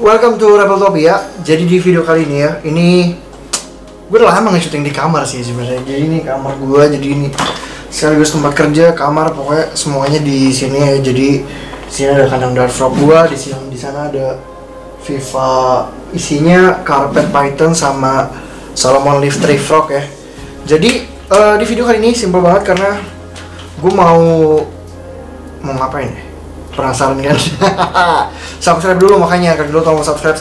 Welcome to Rebeltopia. Jadi di video kali ini ya, ini gue udah lama nge-shooting di kamar sih sebenarnya. Jadi ini kamar gue, jadi ini sekaligus tempat kerja, kamar, pokoknya semuanya di sini ya. Jadi di sini ada kandang dart frog gue, di sana ada Viva, isinya carpet python sama Solomon leaf tree frog ya. Jadi di video kali ini simple banget karena gue mau ngapain ya? Penasaran kan? Subscribe dulu, makanya kan dulu tolong subscribe.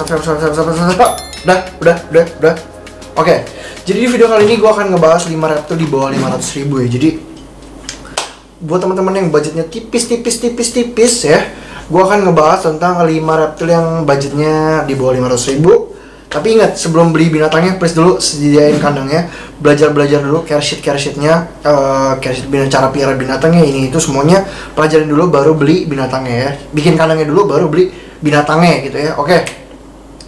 Udah. Oke. Jadi di video kali ini gue akan ngebahas 5 reptil di bawah 500.000 ya. Jadi buat teman-teman yang budgetnya tipis ya, gue akan ngebahas tentang 5 reptil yang budgetnya di bawah 500.000. Tapi ingat, sebelum beli binatangnya, please dulu sediain kandangnya, belajar dulu care sheetnya, cara pelihara binatangnya, ini itu semuanya pelajarin dulu baru beli binatangnya ya. Bikin kandangnya dulu baru beli binatangnya gitu ya. Oke.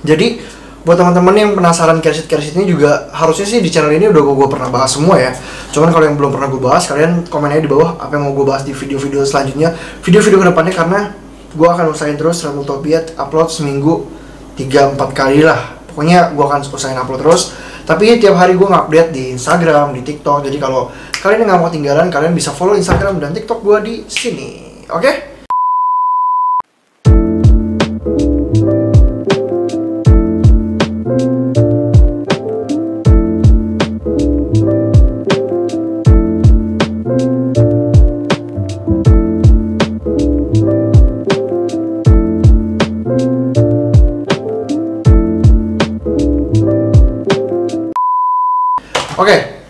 Jadi buat teman-teman yang penasaran care sheetnya juga, harusnya sih di channel ini udah gue pernah bahas semua ya. Cuman kalau yang belum pernah gue bahas, kalian komen aja di bawah apa yang mau gue bahas di video-video selanjutnya, video-video kedepannya, karena gue akan usahain terus Rebeltopia upload seminggu 3-4 kali lah. Pokoknya gue akan usahain upload terus. Tapi tiap hari gue nge-update di Instagram, di TikTok. Jadi kalau kalian nggak mau ketinggalan, kalian bisa follow Instagram dan TikTok gue di sini. Oke? Oke,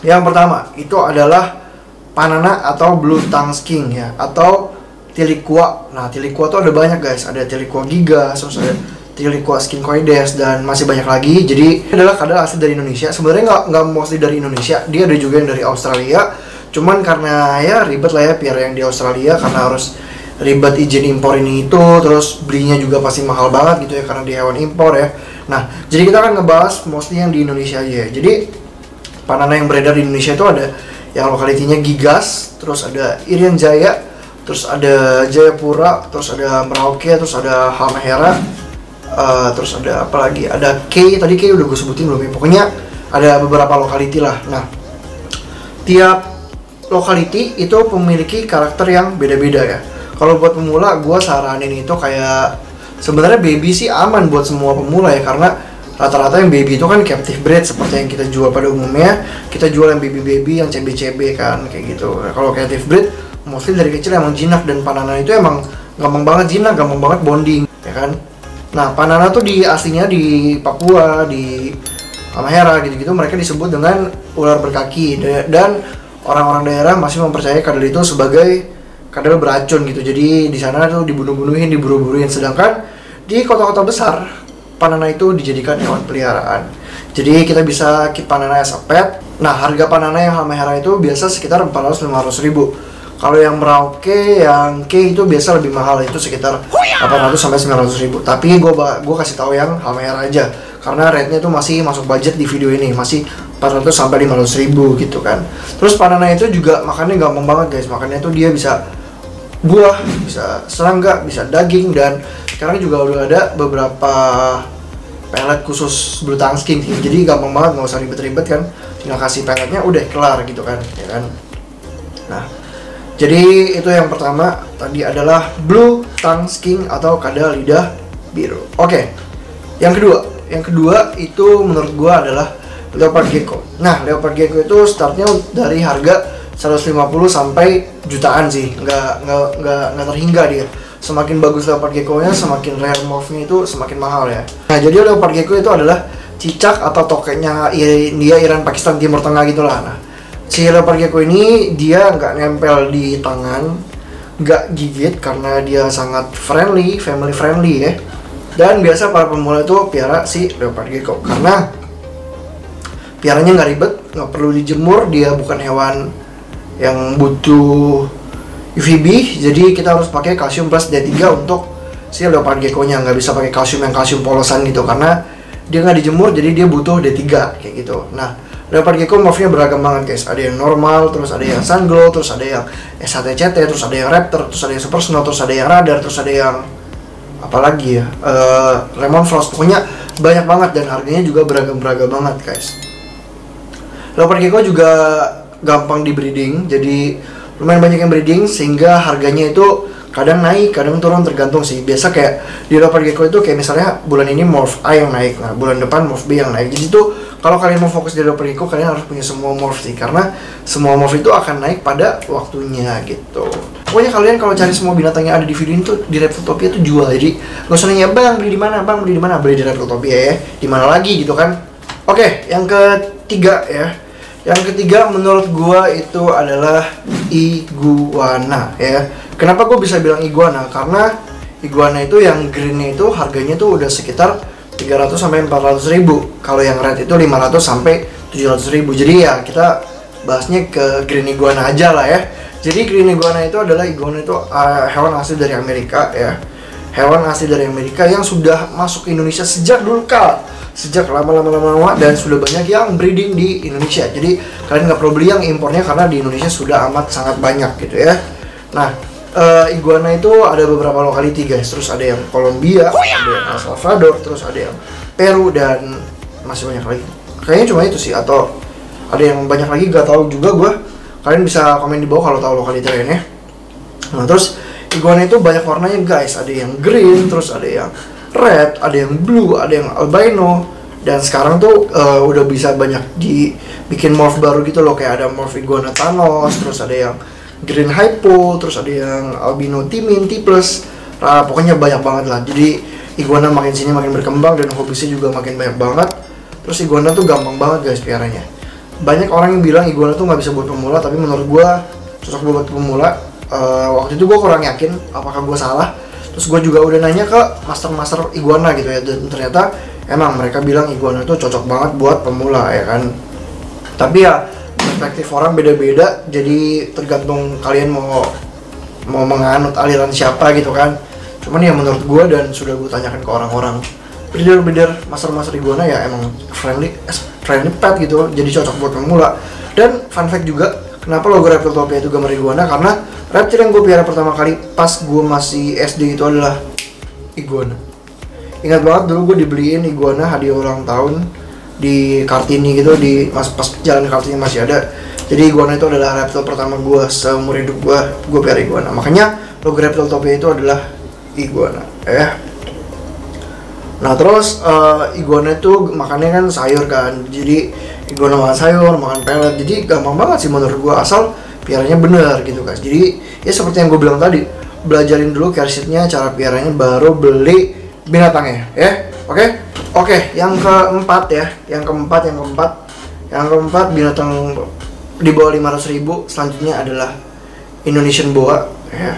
yang pertama itu adalah Panana atau Blue Tongue Skink ya, atau Tiliqua. Nah, Tiliqua tuh ada banyak guys, ada Tiliqua gigas, terus ada Tiliqua skincoides, dan masih banyak lagi. Jadi ini adalah kadal asli dari Indonesia. Sebenarnya nggak mostly dari Indonesia, dia ada juga yang dari Australia. Cuman karena ya ribet lah ya piara yang di Australia, karena harus ribet izin impor ini itu, terus belinya juga pasti mahal banget gitu ya, karena di hewan impor ya. Nah, jadi kita akan ngebahas mostly yang di Indonesia aja ya. Jadi Panana yang beredar di Indonesia itu ada yang lokalitinya Gigas, terus ada Irian Jaya, terus ada Jayapura, terus ada Merauke, terus ada Halmahera, terus ada apa lagi? Ada K, tadi K udah gue sebutin belum ya? Pokoknya ada beberapa lokaliti lah. Nah, tiap lokaliti itu memiliki karakter yang beda-beda ya. Kalau buat pemula, gue saranin itu kayak, sebenarnya baby sih aman buat semua pemula ya, karena rata-rata yang baby itu kan captive breed seperti yang kita jual pada umumnya. Kita jual yang baby yang CB kan kayak gitu. Nah, kalau captive breed mostly dari kecil emang jinak, dan Panana itu emang gampang banget jinak, gampang banget bonding ya kan. Nah, Panana tuh di aslinya di Papua, di Halmahera gitu-gitu, mereka disebut dengan ular berkaki, dan orang-orang daerah masih mempercayai kadal itu sebagai kadal beracun gitu. Jadi di sana tuh dibunuh-bunuhin, diburu-buruin. Sedangkan di kota-kota besar Panana itu dijadikan hewan peliharaan. Jadi kita bisa keep Panana as a pet. Nah, harga Panana yang Halmahera itu biasa sekitar 400-500 ribu. Kalau yang Merauke, yang K itu biasa lebih mahal, itu sekitar 800-900 ribu. Tapi gue kasih tahu yang Halmahera aja, karena rate-nya itu masih masuk budget di video ini, masih 400-500 ribu gitu kan. Terus Panana itu juga makannya gampang banget guys. Makannya itu dia bisa buah, bisa serangga, bisa daging, dan sekarang juga udah ada beberapa pelet khusus Blue Tongue Skink. Jadi gampang banget, nggak usah ribet-ribet kan, tinggal kasih peletnya udah kelar gitu kan ya kan. Nah, jadi itu yang pertama tadi adalah Blue Tongue Skink atau kadal lidah biru. Oke. Yang kedua itu menurut gua adalah Leopard Gecko. Nah, Leopard Gecko itu startnya dari harga 150 sampai jutaan sih, nggak terhingga dia. Semakin bagus Leopard Gecko-nya, semakin rare morph-nya itu semakin mahal ya. Nah, jadi Leopard Gecko itu adalah cicak atau tokeknya India, Iran, Pakistan, Timur Tengah gitulah. Nah, si Leopard Gecko ini dia nggak nempel di tangan, nggak gigit, karena dia sangat friendly, family friendly ya. Dan biasa para pemula itu piara si Leopard Gecko karena piaranya nggak ribet, nggak perlu dijemur, dia bukan hewan yang butuh UVB, jadi kita harus pakai kalsium plus D3 untuk si Leopard Gecko-nya. Nggak bisa pakai kalsium yang kalsium polosan gitu, karena dia nggak dijemur, jadi dia butuh D3 kayak gitu. Nah, Leopard Gecko morphnya beragam banget guys. Ada yang normal, terus ada yang Sunglow, terus ada yang SHTCT, terus ada yang Raptor, terus ada yang Super Snow, terus ada yang Radar, terus ada yang apalagi ya, Lemon Frost, pokoknya banyak banget dan harganya juga beragam-beragam banget guys. Leopard gecko juga gampang di breeding, jadi lumayan banyak yang breeding sehingga harganya itu kadang naik, kadang turun, tergantung sih. Biasa kayak di leopard gecko itu kayak misalnya bulan ini morph A yang naik, nah bulan depan morph B yang naik. Jadi tuh kalau kalian mau fokus di leopard gecko, kalian harus punya semua morph sih, karena semua morph itu akan naik pada waktunya gitu. Pokoknya kalian kalau cari semua binatang yang ada di video ini tuh di Reptiltopia tuh jual. Jadi gak usah nanya, bang beli di mana, bang beli di mana, beli di Reptiltopia ya. Di mana lagi gitu kan? Oke, yang ketiga ya. Yang ketiga menurut gua itu adalah iguana ya. Kenapa gua bisa bilang iguana? Karena iguana itu yang greennya itu harganya tuh udah sekitar 300 sampai 400 ribu. Kalau yang red itu 500 sampai 700 ribu. Jadi ya kita bahasnya ke green iguana aja lah ya. Jadi green iguana itu adalah iguana itu hewan asli dari Amerika ya. Hewan asli dari Amerika yang sudah masuk ke Indonesia sejak dulu kala. Sejak lama dan sudah banyak yang breeding di Indonesia. Jadi kalian nggak perlu beli yang impornya karena di Indonesia sudah amat sangat banyak gitu ya. Nah, iguana itu ada beberapa lokality guys. Terus ada yang Kolombia, ada yang El Salvador, terus ada yang Peru dan masih banyak lagi. Kayaknya cuma itu sih, atau ada yang banyak lagi gak tahu juga gue. Kalian bisa komen di bawah kalau tahu lokality lainnya. Nah, terus iguana itu banyak warnanya guys. Ada yang green, terus ada yang red, ada yang blue, ada yang albino, dan sekarang tuh udah bisa banyak dibikin morph baru gitu loh, kayak ada morph iguana Thanos, terus ada yang green hypo, terus ada yang albino Timin, T+, pokoknya banyak banget lah. Jadi iguana makin sini makin berkembang dan hobisnya juga makin banyak banget. Terus iguana tuh gampang banget guys piaranya. Banyak orang yang bilang iguana tuh nggak bisa buat pemula, tapi menurut gua cocok buat pemula. Waktu itu gua kurang yakin apakah gua salah. Terus gue juga udah nanya ke master iguana gitu ya, dan ternyata emang mereka bilang iguana itu cocok banget buat pemula ya kan. Tapi ya perspektif orang beda-beda, jadi tergantung kalian mau menganut aliran siapa gitu kan. Cuman ya menurut gue dan sudah gue tanyakan ke orang-orang breeder master iguana ya emang friendly pet gitu, jadi cocok buat pemula. Dan fun fact juga, kenapa logo Reptiltopia itu gambar iguana, karena reptil yang gue piara pertama kali pas gue masih SD itu adalah iguana. Ingat banget dulu gue dibeliin iguana hadiah ulang tahun di Kartini gitu, pas jalan Kartini masih ada. Jadi iguana itu adalah reptil pertama gue seumur hidup gue piara iguana. Makanya logo Reptiltopia itu adalah iguana ya. Nah terus iguana itu makannya kan sayur kan, jadi iguana makan sayur, makan pelet, jadi gampang banget sih menurut gue asal piaranya bener gitu guys. Jadi ya seperti yang gue bilang tadi, belajarin dulu care sheetnya, cara piaranya, baru beli binatangnya ya. Oke, yang keempat ya, yang keempat binatang di bawah 500 ribu selanjutnya adalah Indonesian boa ya.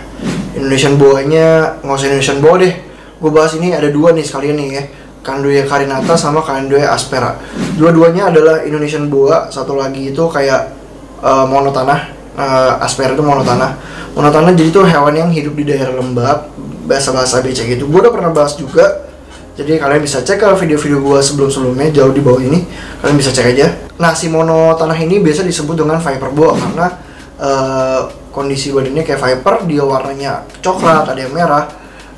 Indonesian boanya, nggak usah Indonesian boa deh, gue bahas ini ada dua nih sekalian nih ya, Candoea carinata sama Candoea aspera. Dua-duanya adalah Indonesian boa. Satu lagi itu kayak monotanah, aspera itu monotanah. Monotanah jadi tuh hewan yang hidup di daerah lembab, bahasa becek gitu. Gue udah pernah bahas juga, jadi kalian bisa cek ke video-video gue sebelumnya jauh di bawah ini, kalian bisa cek aja. Nah si monotanah ini biasa disebut dengan viper boa karena kondisi badannya kayak viper, dia warnanya coklat, ada yang merah.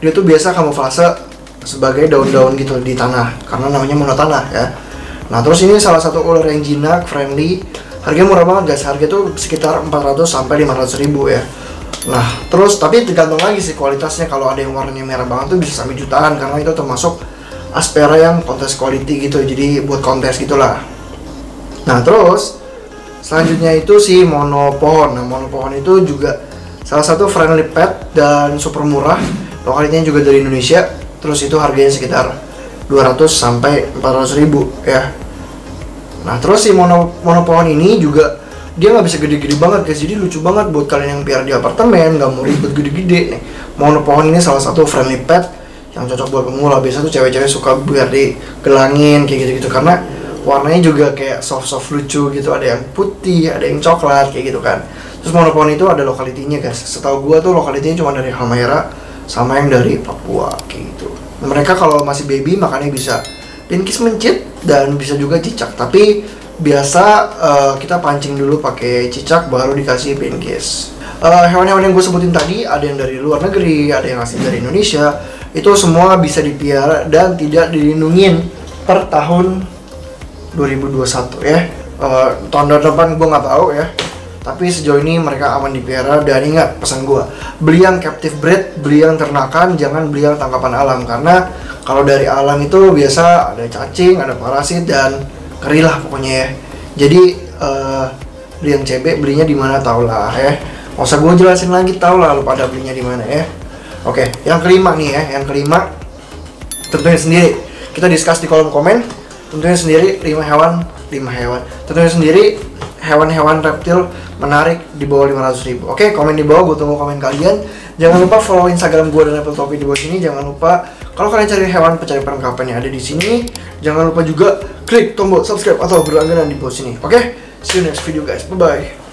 Dia tuh biasa kamuflase sebagai daun-daun gitu di tanah karena namanya monotanah ya. Nah terus ini salah satu ular yang jinak, friendly, harganya murah banget guys, harga tuh sekitar 400 sampai 500 ribu ya. Nah terus tapi tergantung lagi sih kualitasnya, kalau ada yang warnanya merah banget tuh bisa sampai jutaan karena itu termasuk aspera yang kontes quality gitu, jadi buat kontes gitulah. Nah terus selanjutnya itu si monopohon. Nah monopohon itu juga salah satu friendly pet dan super murah, lokalitinya juga dari Indonesia. Terus itu harganya sekitar 200 sampai 400 ribu ya. Nah terus si monopohon ini juga dia nggak bisa gede-gede banget guys, jadi lucu banget buat kalian yang piara di apartemen, nggak mau ribet gede-gede nih. Monopohon ini salah satu friendly pet yang cocok buat pemula. Biasa tuh cewek-cewek suka biar digelangin kayak gitu-gitu karena warnanya juga kayak soft lucu gitu, ada yang putih, ada yang coklat kayak gitu kan. Terus monopohon itu ada lokalitinya guys, setahu gua tuh lokalitinya cuma dari Halmahera sama yang dari Papua kayak gitu. Mereka kalau masih baby makannya bisa pinkis mencit dan bisa juga cicak, tapi biasa kita pancing dulu pakai cicak baru dikasih pinkis. Hewan-hewan yang gue sebutin tadi ada yang dari luar negeri, ada yang asli dari Indonesia. itu semua bisa dipiara dan tidak dilindungin per tahun 2021 ya. Tahun depan gue nggak tahu ya, tapi sejauh ini mereka aman dipiara. Dan ingat pesan gue, beli yang captive breed, beli yang ternakan, jangan beli yang tangkapan alam, karena kalau dari alam itu biasa ada cacing, ada parasit, dan ngeri lah pokoknya ya. Jadi beli yang CB, belinya di mana tau lah ya. Nggak usah gue jelasin lagi, tau lah lu pada belinya di mana ya. Oke, yang kelima nih ya, yang kelima tentunya sendiri kita discuss di kolom komen. Tentunya sendiri 5 hewan. Tentunya sendiri hewan-hewan reptil menarik di bawah 500.000. Oke, komen di bawah, gue tunggu komen kalian. Jangan lupa follow Instagram gue dan Apple Topi di bawah sini. Jangan lupa kalau kalian cari hewan pencari perlengkapan yang ada di sini, jangan lupa juga klik tombol subscribe atau berlangganan di bawah sini. Oke, see you next video guys. Bye bye.